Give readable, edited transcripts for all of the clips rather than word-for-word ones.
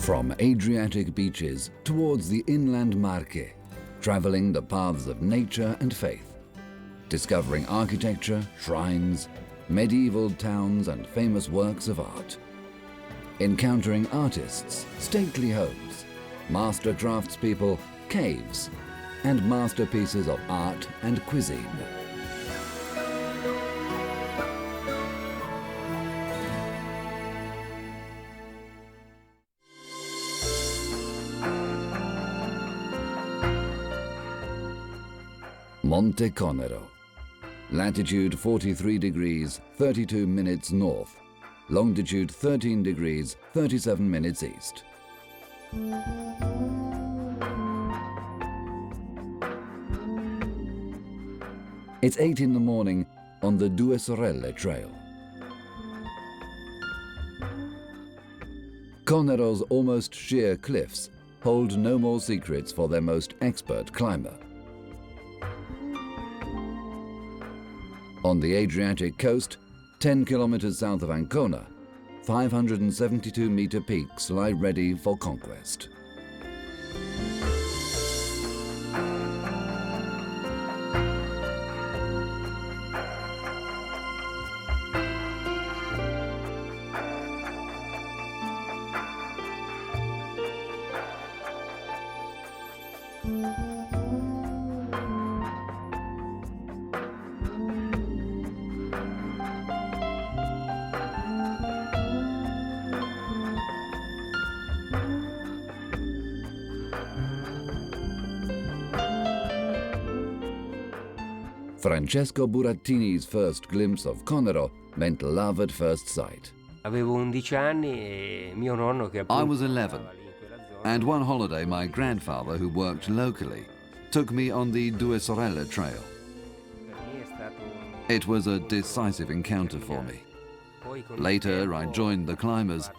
From Adriatic beaches towards the inland Marche, traveling the paths of nature and faith, discovering architecture, shrines, medieval towns and famous works of art, encountering artists, stately homes, master craftspeople, caves, and masterpieces of art and cuisine. Monte Conero, latitude 43 degrees 32 minutes north, longitude 13 degrees 37 minutes east. It's 8 in the morning on the Due Sorelle trail. Conero's almost sheer cliffs hold no more secrets for their most expert climber. On the Adriatic coast, 10 kilometers south of Ancona, 572-meter peaks lie ready for conquest. Francesco Burattini's first glimpse of Conero meant love at first sight. I was 11, and one holiday my grandfather, who worked locally, took me on the Due Sorelle trail. It was a decisive encounter for me. Later, I joined the climbers,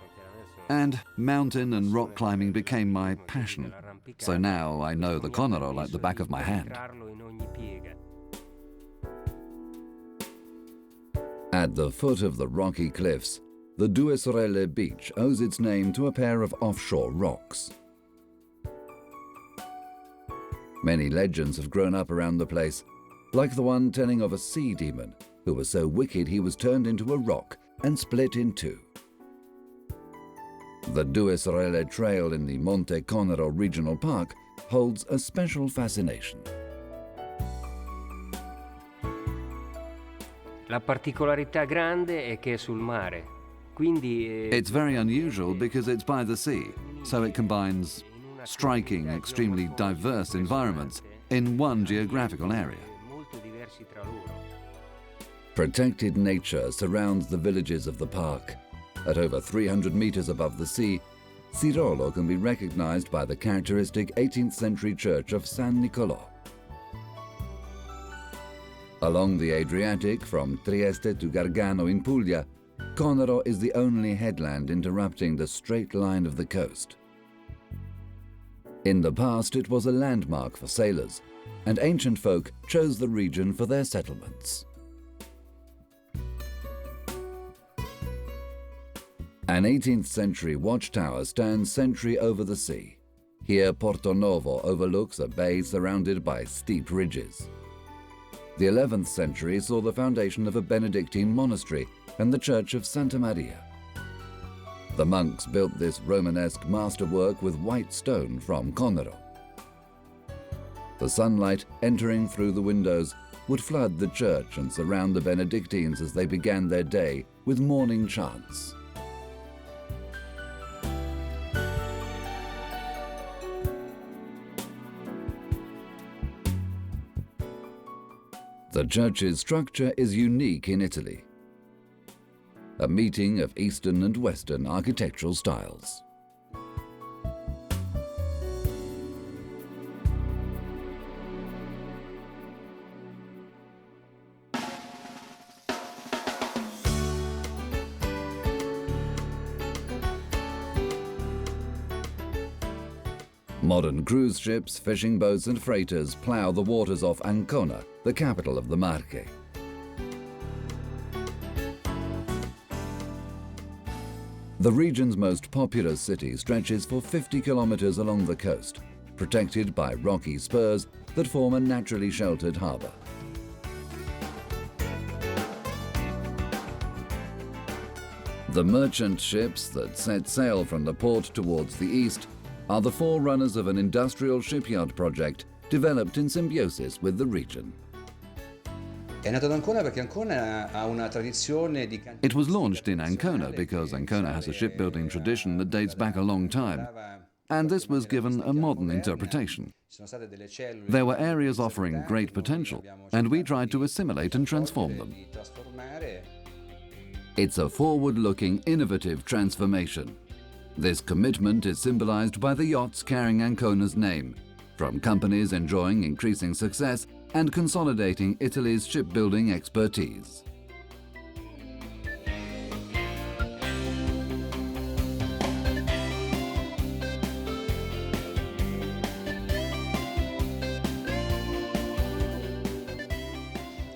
and mountain and rock climbing became my passion. So now I know the Conero like the back of my hand. At the foot of the rocky cliffs, the Due Sorelle beach owes its name to a pair of offshore rocks. Many legends have grown up around the place, like the one telling of a sea demon who was so wicked he was turned into a rock and split in two. The Due Sorelle trail in the Monte Conero Regional Park holds a special fascination. La particolarità grande è che è sul mare, quindi It's very unusual because it's by the sea, so it combines striking, extremely diverse environments in one geographical area. Protected nature surrounds the villages of the park. At over 300 meters above the sea, Cirolo can be recognized by the characteristic 18th century church of San Nicolò. Along the Adriatic, from Trieste to Gargano in Puglia, Conero is the only headland interrupting the straight line of the coast. In the past, it was a landmark for sailors, and ancient folk chose the region for their settlements. An 18th century watchtower stands sentry over the sea. Here, Porto Novo overlooks a bay surrounded by steep ridges. The 11th century saw the foundation of a Benedictine monastery and the church of Santa Maria. The monks built this Romanesque masterwork with white stone from Conero. The sunlight entering through the windows would flood the church and surround the Benedictines as they began their day with morning chants. The church's structure is unique in Italy, a meeting of Eastern and Western architectural styles. Modern cruise ships, fishing boats and freighters plough the waters off Ancona, the capital of the Marche. The region's most populous city stretches for 50 kilometers along the coast, protected by rocky spurs that form a naturally sheltered harbor. The merchant ships that set sail from the port towards the east are the forerunners of an industrial shipyard project developed in symbiosis with the region. It was launched in Ancona because Ancona has a shipbuilding tradition that dates back a long time, and this was given a modern interpretation. There were areas offering great potential, and we tried to assimilate and transform them. It's a forward-looking, innovative transformation. This commitment is symbolized by the yachts carrying Ancona's name, from companies enjoying increasing success and consolidating Italy's shipbuilding expertise.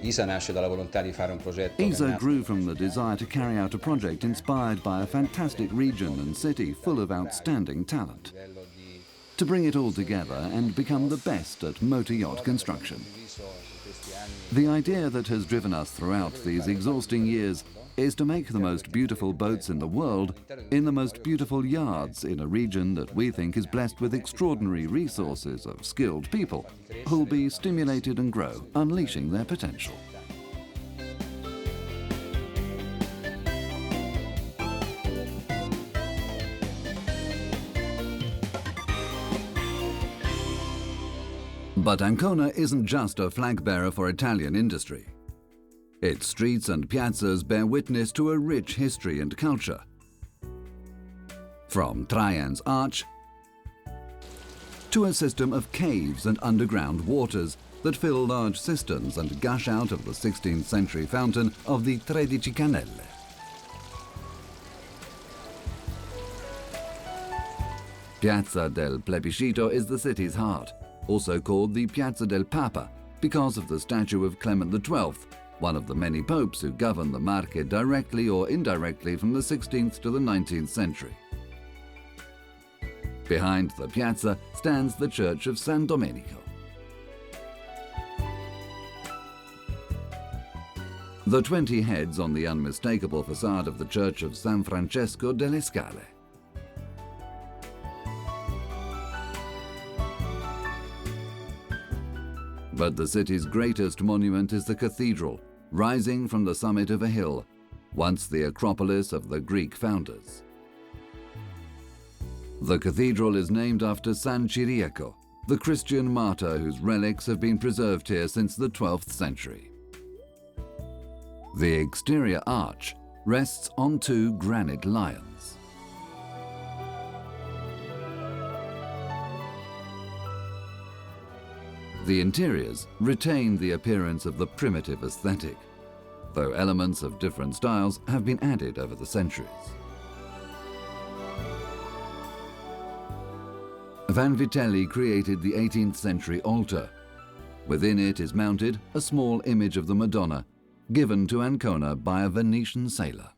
ESA grew from the desire to carry out a project inspired by a fantastic region and city full of outstanding talent, to bring it all together and become the best at motor yacht construction. The idea that has driven us throughout these exhausting years is to make the most beautiful boats in the world in the most beautiful yards in a region that we think is blessed with extraordinary resources of skilled people who'll be stimulated and grow, unleashing their potential. But Ancona isn't just a flag bearer for Italian industry. Its streets and piazzas bear witness to a rich history and culture. From Trajan's Arch to a system of caves and underground waters that fill large cisterns and gush out of the 16th century fountain of the Tredici Cannelle. Piazza del Plebiscito is the city's heart, also called the Piazza del Papa because of the statue of Clement XII, one of the many popes who governed the Marche directly or indirectly from the 16th to the 19th century. Behind the piazza stands the church of San Domenico. The 20 heads on the unmistakable facade of the church of San Francesco delle Scale. But the city's greatest monument is the cathedral, rising from the summit of a hill, once the Acropolis of the Greek founders. The cathedral is named after San Ciriaco, the Christian martyr whose relics have been preserved here since the 12th century. The exterior arch rests on two granite lions. The interiors retain the appearance of the primitive aesthetic, though elements of different styles have been added over the centuries. Vanvitelli created the 18th century altar. Within it is mounted a small image of the Madonna, given to Ancona by a Venetian sailor.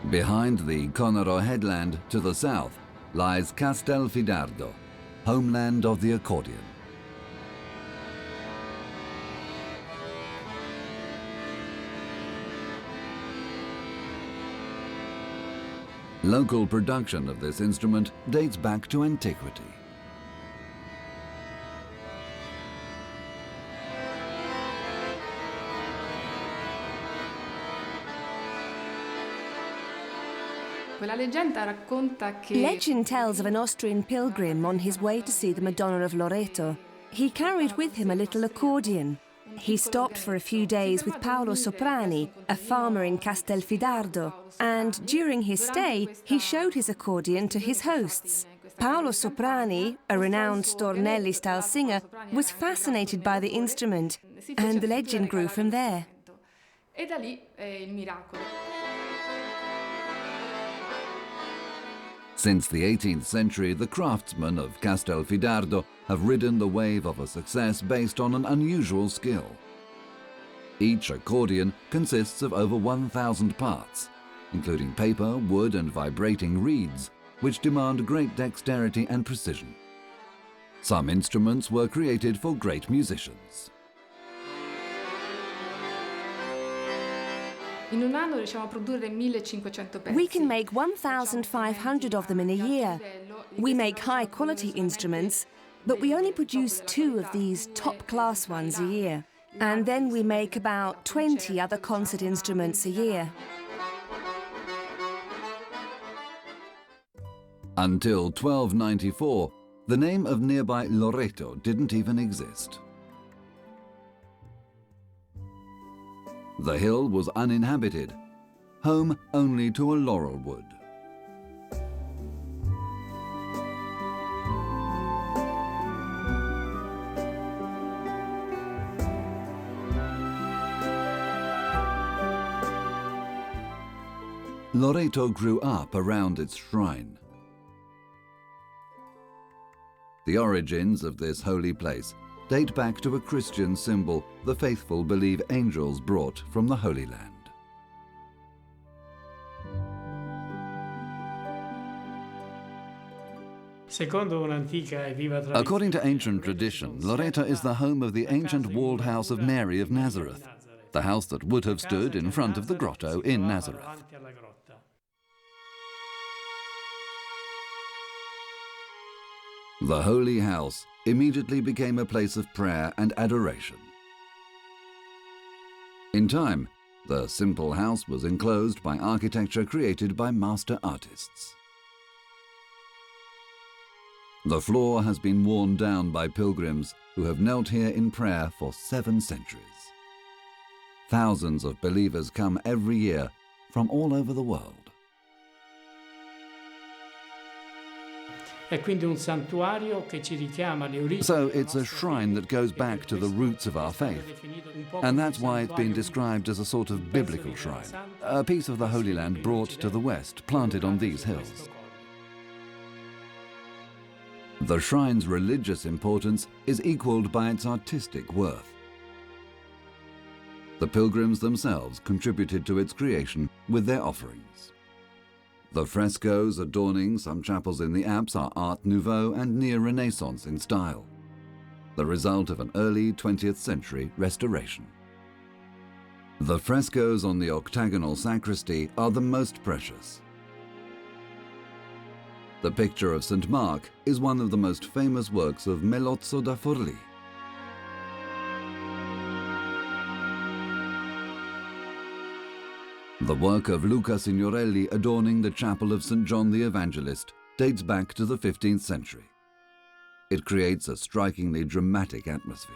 Behind the Conero headland to the south lies Castelfidardo, homeland of the accordion. Local production of this instrument dates back to antiquity. Legend tells of an Austrian pilgrim on his way to see the Madonna of Loreto. He carried with him a little accordion. He stopped for a few days with Paolo Soprani, a farmer in Castelfidardo, and during his stay, he showed his accordion to his hosts. Paolo Soprani, a renowned Stornelli-style singer, was fascinated by the instrument, and the legend grew from there. E da lì il miracolo. Since the 18th century, the craftsmen of Castelfidardo have ridden the wave of a success based on an unusual skill. Each accordion consists of over 1,000 parts, including paper, wood and vibrating reeds, which demand great dexterity and precision. Some instruments were created for great musicians. In un anno riusciamo a produrre 1.500 pezzi. We can make 1,500 of them in a year. We make high-quality instruments, but we only produce 2 of these top-class ones a year. And then we make about 20 other concert instruments a year. Until 1294, the name of nearby Loreto didn't even exist. The hill was uninhabited, home only to a laurel wood. Loreto grew up around its shrine. The origins of this holy place date back to a Christian symbol the faithful believe angels brought from the Holy Land. According to ancient tradition, Loreto is the home of the ancient walled house of Mary of Nazareth, the house that would have stood in front of the grotto in Nazareth. The holy house immediately became a place of prayer and adoration. In time, the simple house was enclosed by architecture created by master artists. The floor has been worn down by pilgrims who have knelt here in prayer for 7 centuries. Thousands of believers come every year from all over the world. So it's a shrine that goes back to the roots of our faith. And that's why it's been described as a sort of biblical shrine, a piece of the Holy Land brought to the west, planted on these hills. The shrine's religious importance is equalled by its artistic worth. The pilgrims themselves contributed to its creation with their offerings. The frescoes adorning some chapels in the apse are Art Nouveau and Neo-Renaissance in style, the result of an early 20th century restoration. The frescoes on the octagonal sacristy are the most precious. The picture of St. Mark is one of the most famous works of Melozzo da Forlì. The work of Luca Signorelli adorning the chapel of St. John the Evangelist dates back to the 15th century. It creates a strikingly dramatic atmosphere.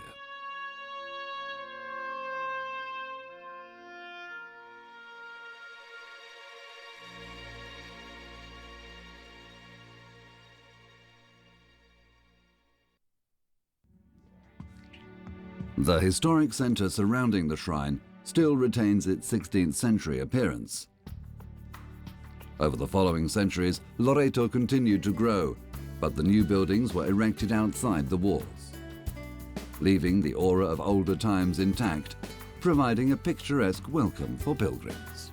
The historic centre surrounding the shrine still retains its 16th century appearance. Over the following centuries, Loreto continued to grow, but the new buildings were erected outside the walls, leaving the aura of older times intact, providing a picturesque welcome for pilgrims.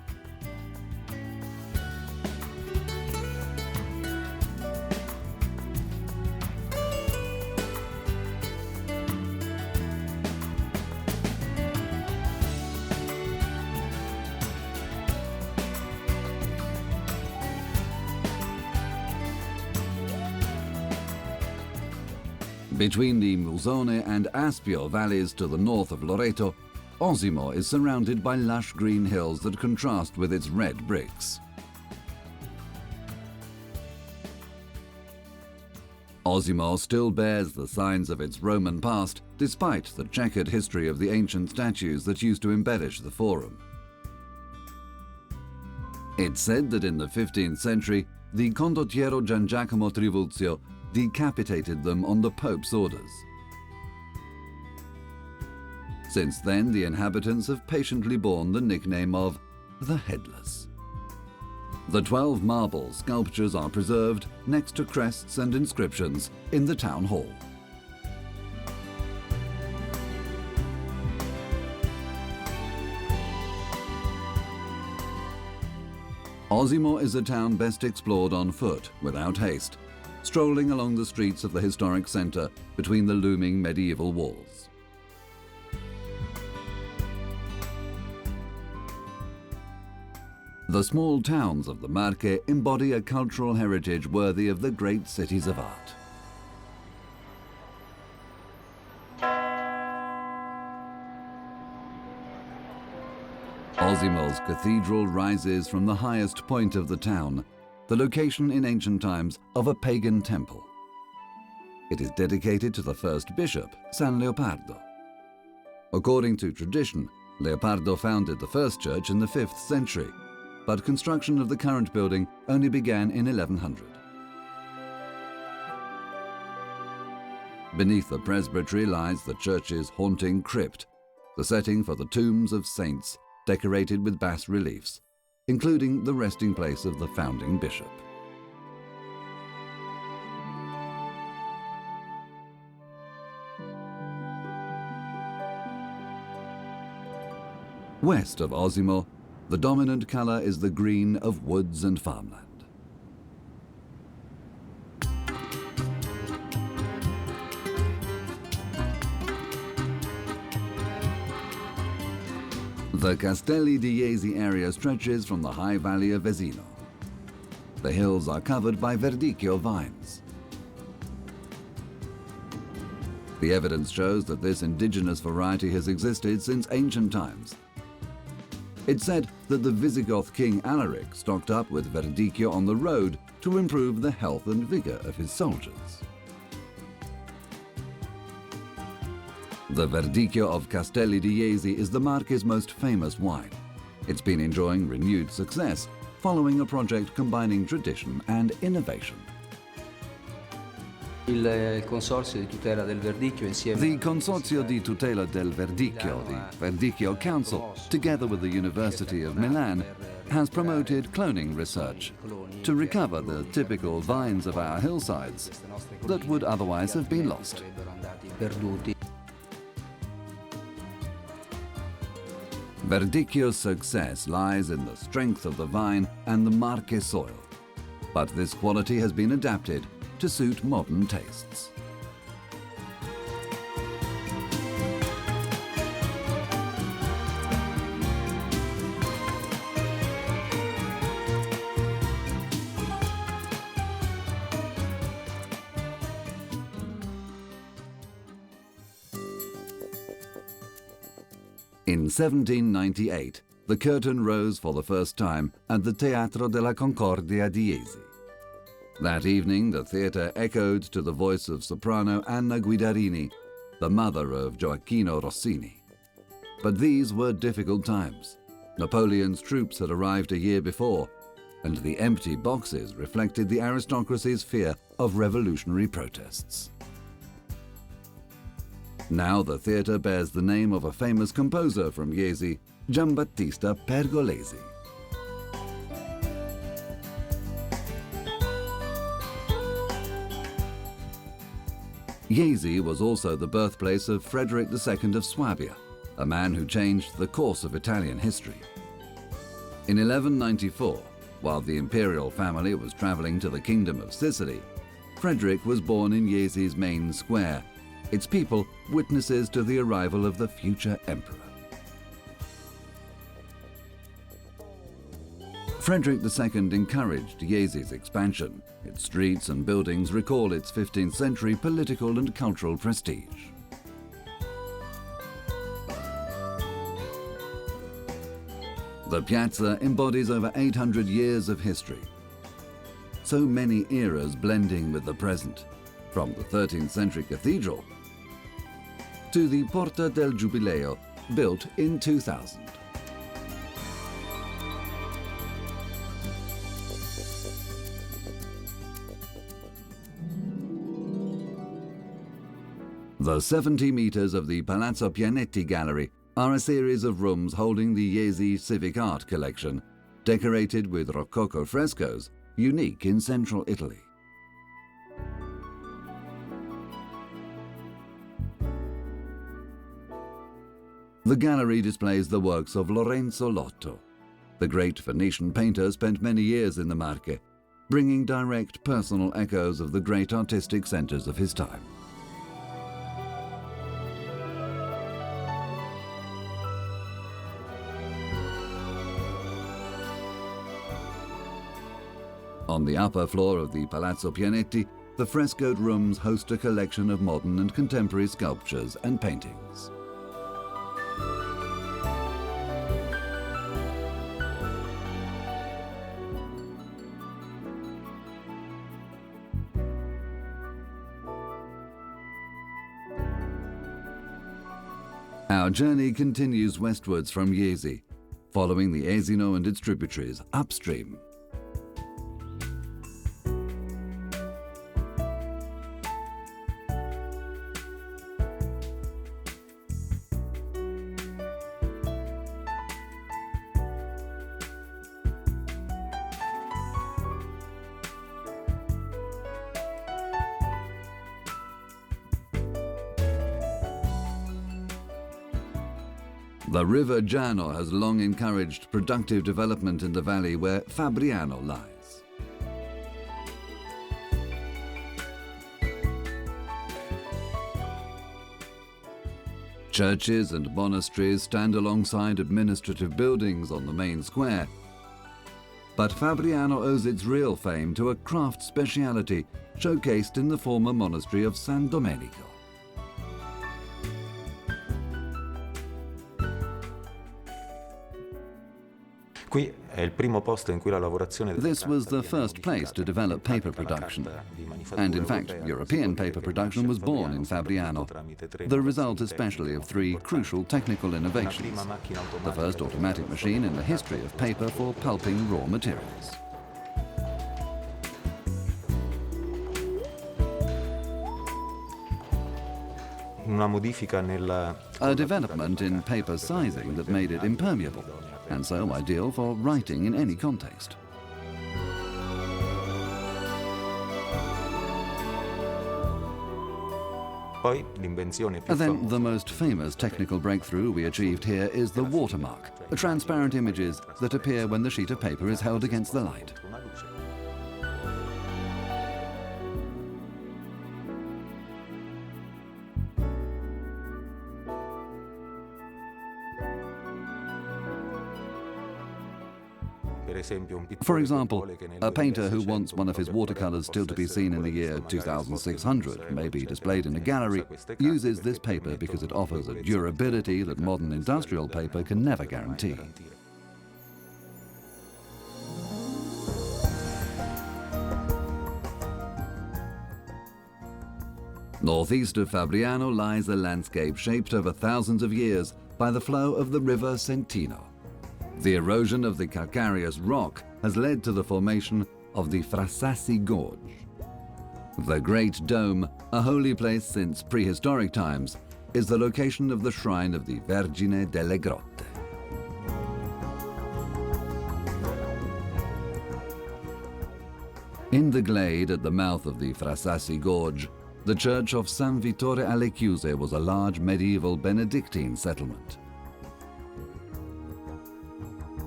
Between the Musone and Aspio valleys to the north of Loreto, Osimo is surrounded by lush green hills that contrast with its red bricks. Osimo still bears the signs of its Roman past, despite the checkered history of the ancient statues that used to embellish the forum. It's said that in the 15th century, the condottiero Gian Giacomo Trivulzio decapitated them on the Pope's orders. Since then, the inhabitants have patiently borne the nickname of the Headless. The 12 marble sculptures are preserved next to crests and inscriptions in the town hall. Osimo is a town best explored on foot, without haste, strolling along the streets of the historic centre between the looming medieval walls. The small towns of the Marche embody a cultural heritage worthy of the great cities of art. Osimo's cathedral rises from the highest point of the town, the location in ancient times of a pagan temple. It is dedicated to the first bishop, San Leopardo. According to tradition, Leopardo founded the first church in the 5th century, but construction of the current building only began in 1100. Beneath the presbytery lies the church's haunting crypt, the setting for the tombs of saints decorated with bas-reliefs, including the resting place of the founding bishop. West of Osimo, the dominant colour is the green of woods and farmland. The Castelli di Jesi area stretches from the high valley of Vesino. The hills are covered by verdicchio vines. The evidence shows that this indigenous variety has existed since ancient times. It's said that the Visigoth king Alaric stocked up with verdicchio on the road to improve the health and vigour of his soldiers. The Verdicchio of Castelli di Jesi is the Marche's most famous wine. It's been enjoying renewed success following a project combining tradition and innovation. The Consorzio di Tutela del Verdicchio, the Verdicchio Council, together with the University of Milan, has promoted cloning research to recover the typical vines of our hillsides that would otherwise have been lost. Verdicchio's success lies in the strength of the vine and the Marche soil, but this quality has been adapted to suit modern tastes. In 1798, the curtain rose for the first time at the Teatro della Concordia di Jesi. That evening, the theatre echoed to the voice of soprano Anna Guidarini, the mother of Gioacchino Rossini. But these were difficult times. Napoleon's troops had arrived a year before, and the empty boxes reflected the aristocracy's fear of revolutionary protests. Now the theatre bears the name of a famous composer from Jesi, Giambattista Pergolesi. Jesi was also the birthplace of Frederick II of Swabia, a man who changed the course of Italian history. In 1194, while the imperial family was travelling to the Kingdom of Sicily, Frederick was born in Jesi's main square, its people witnesses to the arrival of the future emperor. Frederick II encouraged Jesi's expansion. Its streets and buildings recall its 15th century political and cultural prestige. The piazza embodies over 800 years of history. So many eras blending with the present, from the 13th century cathedral to the Porta del Giubileo, built in 2000. The 70 meters of the Palazzo Pianetti Gallery are a series of rooms holding the Jesi Civic Art collection, decorated with Rococo frescoes, unique in central Italy. The gallery displays the works of Lorenzo Lotto. The great Venetian painter spent many years in the Marche, bringing direct personal echoes of the great artistic centers of his time. On the upper floor of the Palazzo Pianetti, the frescoed rooms host a collection of modern and contemporary sculptures and paintings. Our journey continues westwards from Jesi, following the Esino and its tributaries upstream. The river Giano has long encouraged productive development in the valley where Fabriano lies. Churches and monasteries stand alongside administrative buildings on the main square, but Fabriano owes its real fame to a craft speciality showcased in the former monastery of San Domenico. This was the first place to develop paper production, and in fact, European paper production was born in Fabriano, the result especially of three crucial technical innovations. The first automatic machine in the history of paper for pulping raw materials. A development in paper sizing that made it impermeable, and so ideal for writing in any context. Then the most famous technical breakthrough we achieved here is the watermark, the transparent images that appear when the sheet of paper is held against the light. For example, a painter who wants one of his watercolors still to be seen in the year 2600, maybe displayed in a gallery, uses this paper because it offers a durability that modern industrial paper can never guarantee. Northeast of Fabriano lies a landscape shaped over thousands of years by the flow of the river Sentino. The erosion of the calcareous rock has led to the formation of the Frasassi Gorge. The Great Dome, a holy place since prehistoric times, is the location of the shrine of the Vergine delle Grotte. In the glade at the mouth of the Frasassi Gorge, the church of San Vittore alle Chiuse was a large medieval Benedictine settlement.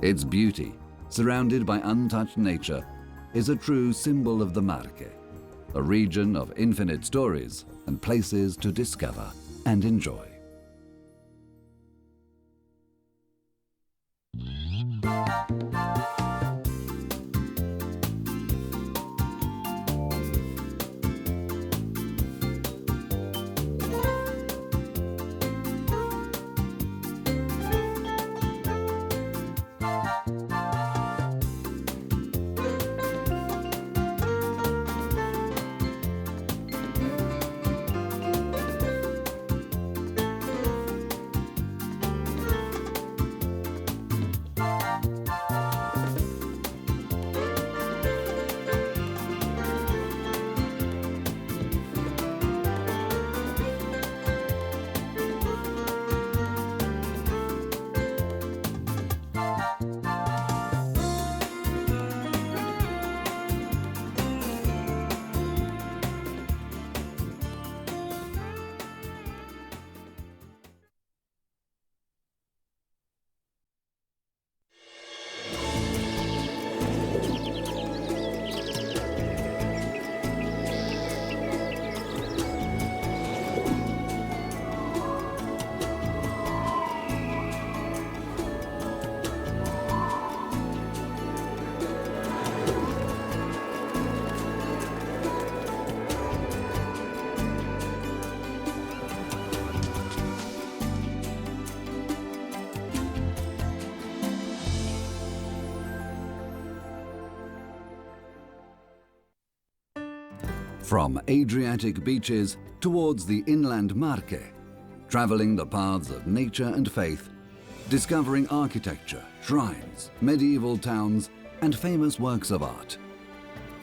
Its beauty, surrounded by untouched nature, is a true symbol of the Marche, a region of infinite stories and places to discover and enjoy. From Adriatic beaches towards the inland Marche, traveling the paths of nature and faith, discovering architecture, shrines, medieval towns, and famous works of art.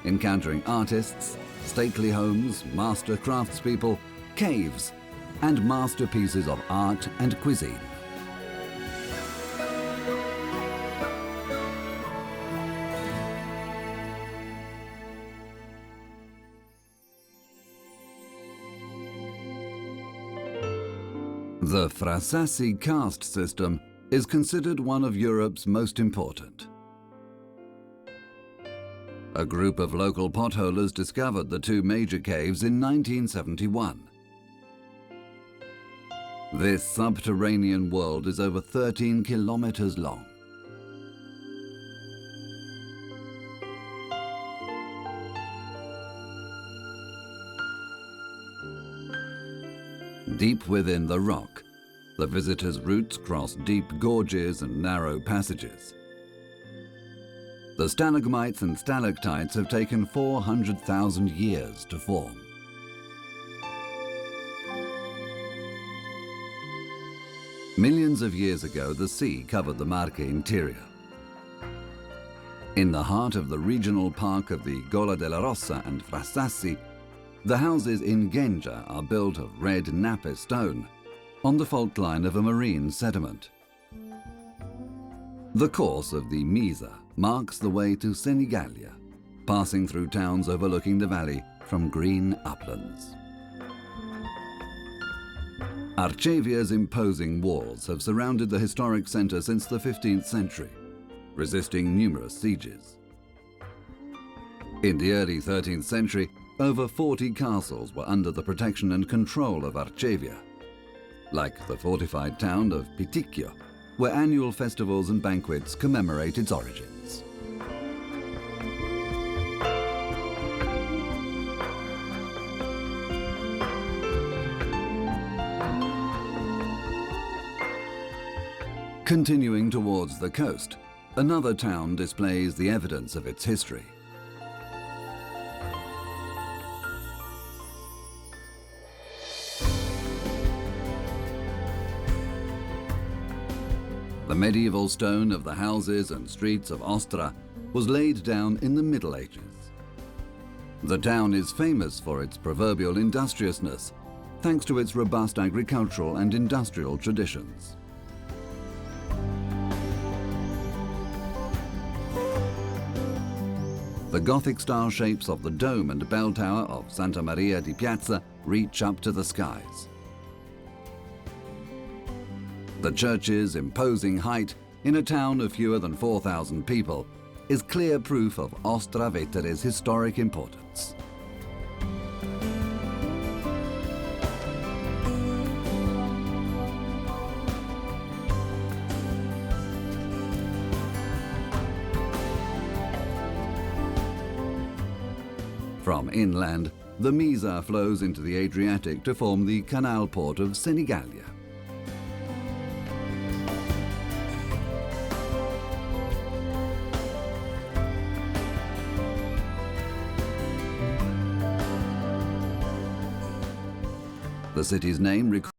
Encountering artists, stately homes, master craftspeople, caves, and masterpieces of art and cuisine. The Frasassi caste system is considered one of Europe's most important. A group of local potholers discovered the two major caves in 1971. This subterranean world is over 13 kilometers long. Deep within the rock, the visitors' routes cross deep gorges and narrow passages. The stalagmites and stalactites have taken 400,000 years to form. Millions of years ago, the sea covered the Marche interior. In the heart of the regional park of the Gola della Rossa and Frasassi, the houses in Gengia are built of red Nappe stone on the fault line of a marine sediment. The course of the Misa marks the way to Senigallia, passing through towns overlooking the valley from green uplands. Arcevia's imposing walls have surrounded the historic centre since the 15th century, resisting numerous sieges. In the early 13th century, over 40 castles were under the protection and control of Arcevia, like the fortified town of Piticchio, where annual festivals and banquets commemorate its origins. Continuing towards the coast, another town displays the evidence of its history. The medieval stone of the houses and streets of Ostra was laid down in the Middle Ages. The town is famous for its proverbial industriousness, thanks to its robust agricultural and industrial traditions. The Gothic style shapes of the dome and bell tower of Santa Maria di Piazza reach up to the skies. The church's imposing height in a town of fewer than 4,000 people is clear proof of Ostra Vetere's historic importance. From inland, the Misa flows into the Adriatic to form the canal port of Senigallia. The city's name